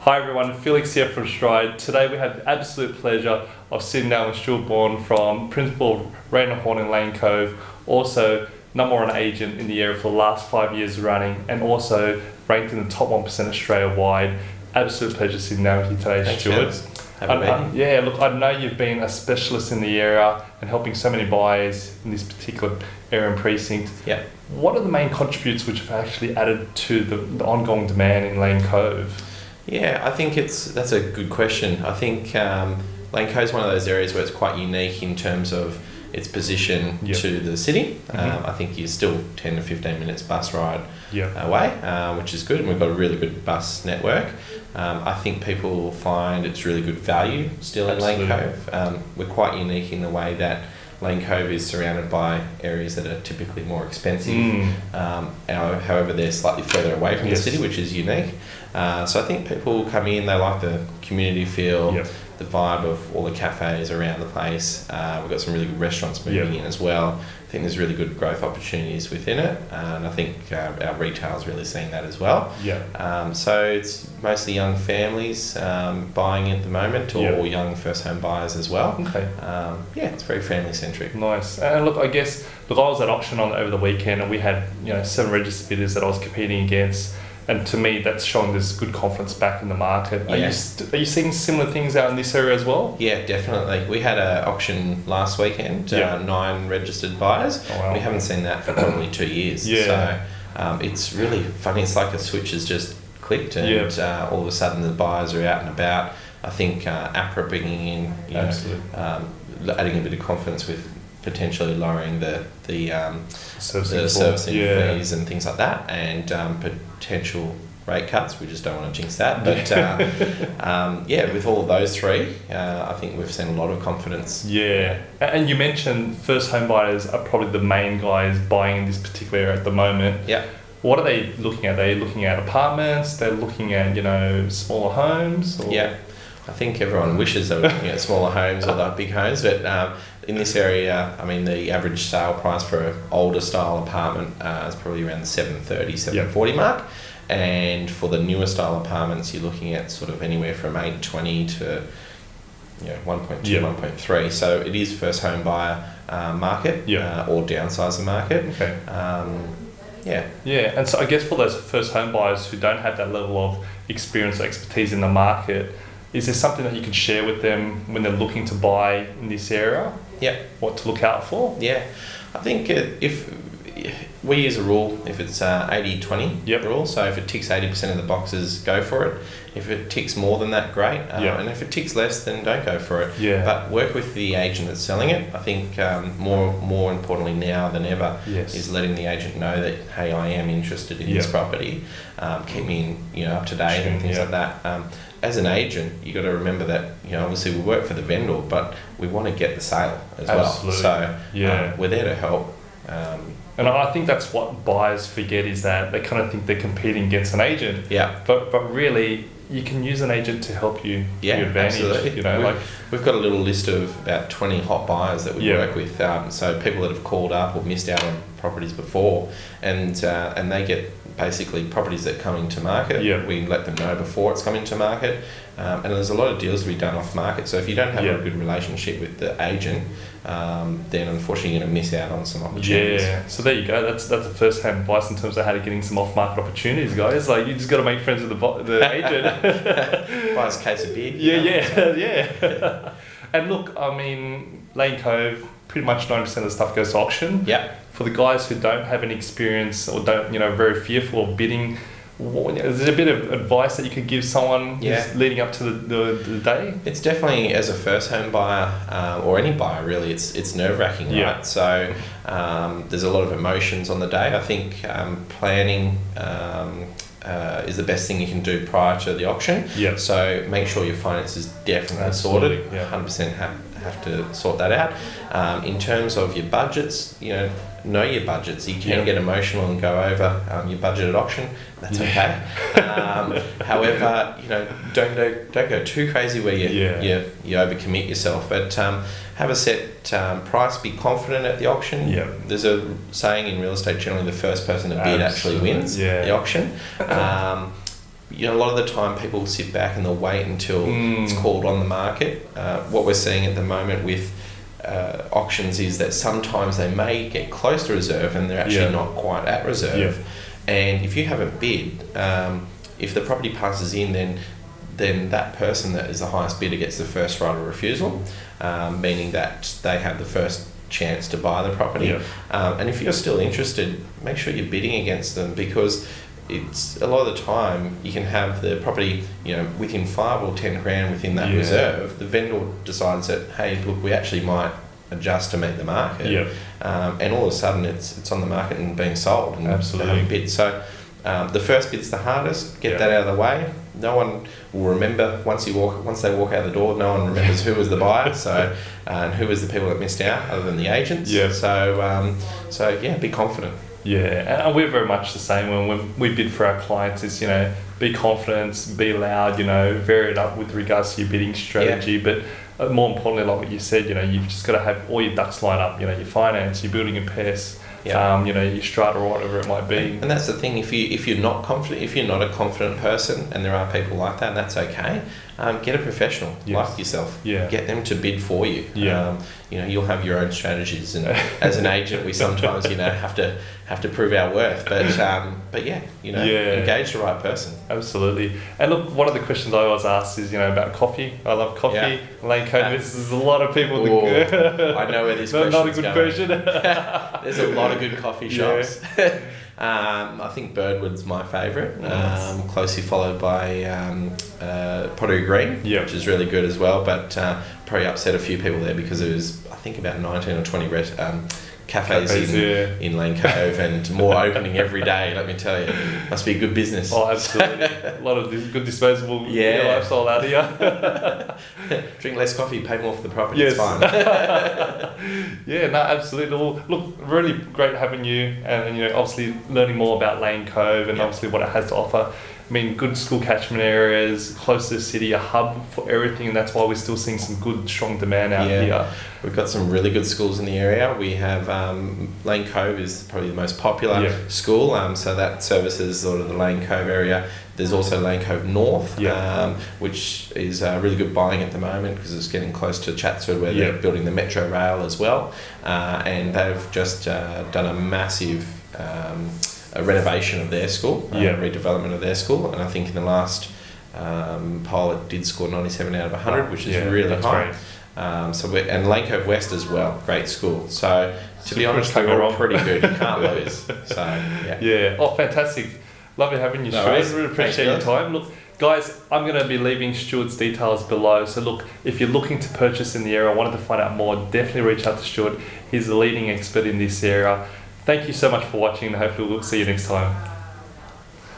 Hi everyone, Felix here from Stride. Today we have the absolute pleasure of sitting down with Stuart Bourne from Principal of Renovations in Lane Cove, also #1 agent in the area for the last 5 years running, and also ranked in the top 1% Australia-wide. Absolute pleasure sitting down with you today, Thanks, Stuart. Yeah, look, I know you've been a specialist in the area and helping so many buyers in this particular area and precinct. Yeah. What are the main contributors which have actually added to the ongoing demand in Lane Cove? Yeah, I think that's a good question. I think Lane Cove is one of those areas where it's quite unique in terms of its position to the city. I think you're still 10 to 15 minutes bus ride away, which is good, and we've got a really good bus network. I think people find it's really good value still in Lane Cove. We're quite unique in the way that Lane Cove is surrounded by areas that are typically more expensive. However, they're slightly further away from the city, which is unique. So I think people come in, they like the community feel, the vibe of all the cafes around the place. We've got some really good restaurants moving in as well. I think there's really good growth opportunities within it, and I think our retail's really seeing that as well. So it's mostly young families buying at the moment, or young first home buyers as well. It's very family centric. Nice. And look, I was at auction over the weekend, and we had 7 registered bidders that I was competing against. And to me, that's showing there's good confidence back in the market. Are you seeing similar things out in this area as well? Yeah, definitely. We had an auction last weekend, 9 registered buyers. Oh, wow. We haven't seen that for probably 2 years. So it's really funny. It's like a switch has just clicked, and all of a sudden the buyers are out and about. I think APRA bringing in, adding a bit of confidence with potentially lowering the servicing fees and things like that, and potential rate cuts. We just don't want to jinx that, but with all of those three, I think we've seen a lot of confidence. And you mentioned first home buyers are probably the main guys buying in this particular area at the moment. What are they looking at? Are they looking at apartments? They're looking at smaller homes? Or? I think everyone wishes they were looking at smaller homes or the big homes, but in this area, I mean, the average sale price for an older style apartment is probably around the 730, 740 mark, and for the newer style apartments, you're looking at sort of anywhere from 820 to 1.2, 1.3. So it is first home buyer market or downsizer market. And so I guess for those first home buyers who don't have that level of experience or expertise in the market, is there something that you can share with them when they're looking to buy in this area? What to look out for? I think if we use a rule, if it's 80-20 rule, so if it ticks 80% of the boxes, go for it. If it ticks more than that, great. And if it ticks less, then don't go for it. But work with the agent that's selling it. I think more importantly now than ever is letting the agent know that, hey, I am interested in this property. Keep me up to date and things like that. As an agent, you got to remember that obviously we work for the vendor, but we want to get the sale as well. So we're there to help. And I think that's what buyers forget, is that they kind of think they're competing against an agent. But really, you can use an agent to help you to your advantage. Absolutely. We've got a little list of about 20 hot buyers that we work with. So people that have called up or missed out on properties before, and they get basically properties that come into market. We let them know before it's coming to market, and there's a lot of deals to be done off market. So if you don't have a good relationship with the agent, then unfortunately you're going to miss out on some opportunities. So there you go. That's the first hand advice in terms of how to getting some off market opportunities, guys. Like, you just got to make friends with the agent. Buy us a case of beer. And look, I mean, Lane Cove, pretty much 90% of the stuff goes to auction. For the guys who don't have any experience or don't, very fearful of bidding, is there a bit of advice that you could give someone who's leading up to the day? It's definitely, as a first home buyer or any buyer really, it's nerve-wracking, right? So there's a lot of emotions on the day. I think planning is the best thing you can do prior to the auction. So make sure your finance is definitely sorted. 100% have to sort that out. In terms of your budgets, know your budgets. You can get emotional and go over your budget at auction. That's okay. However, don't go too crazy where you overcommit yourself. But have a set price. Be confident at the auction. There's a saying in real estate: generally, the first person to bid actually wins the auction. you know, a lot of the time people sit back and they'll wait until it's called on the market. What we're seeing at the moment with auctions is that sometimes they may get close to reserve and they're actually not quite at reserve. And if you haven't bid, if the property passes in, then that person that is the highest bidder gets the first right of refusal, meaning that they have the first chance to buy the property. And if you're still interested, make sure you're bidding against them, because it's a lot of the time you can have the property, you know, within 5 or 10 grand within that reserve. The vendor decides that, hey, look, we actually might adjust to meet the market, and all of a sudden it's on the market and being sold and having bid. So the first bid's the hardest. Get that out of the way. No one will remember once they walk out the door. No one remembers who was the buyer, so and who was the people that missed out, other than the agents. So be confident. Yeah, and we're very much the same when we bid for our clients. Is, you know, be confident, be loud, you know, vary it up with regards to your bidding strategy. But more importantly, like what you said, you know, you've just got to have all your ducks lined up. You know, your finance, your building and pairs, you know, your strata or whatever it might be. And that's the thing. If you're not confident, if you're not a confident person, and there are people like that, and that's okay. Get a professional like yourself. Get them to bid for you. You know, you'll have your own strategies, and as an agent, we sometimes, you know, have to prove our worth. But you know, engage the right person. Absolutely. And look, one of the questions I always ask is, you know, about coffee. I love coffee. Lane Cove. There's a lot of people. I know where this question's not a good going. question. There's a lot of good coffee shops. I think Birdwood's my favourite, closely followed by Pottery Green, which is really good as well, but probably upset a few people there because there was, I think, about 19 or 20 cafes in Lane Cove, and more opening every day, let me tell you. Must be a good business. Oh, absolutely. A lot of good disposable lifestyle out here. Drink less coffee, pay more for the property, it's fine. Absolutely. Well, look, really great having you, and you know, obviously learning more about Lane Cove and obviously what it has to offer. I mean, good school catchment areas, close to the city, a hub for everything, and that's why we're still seeing some good, strong demand out here. We've got some really good schools in the area. We have Lane Cove is probably the most popular school, so that services sort of the Lane Cove area. There's also Lane Cove North, which is really good buying at the moment because it's getting close to Chatswood, where they're building the metro rail as well, and they've just done a massive a renovation of their school, redevelopment of their school, and I think in the last poll it did score 97 out of 100, which is really high. Great. And Lane Cove West as well, great school. So to be honest, they're all pretty good. You can't lose. So Oh, fantastic! Lovely having you, Stuart. Really appreciate your time. Look, guys, I'm going to be leaving Stuart's details below. So look, if you're looking to purchase in the area, wanted to find out more, definitely reach out to Stuart. He's the leading expert in this area. Thank you so much for watching, and hopefully we'll see you next time.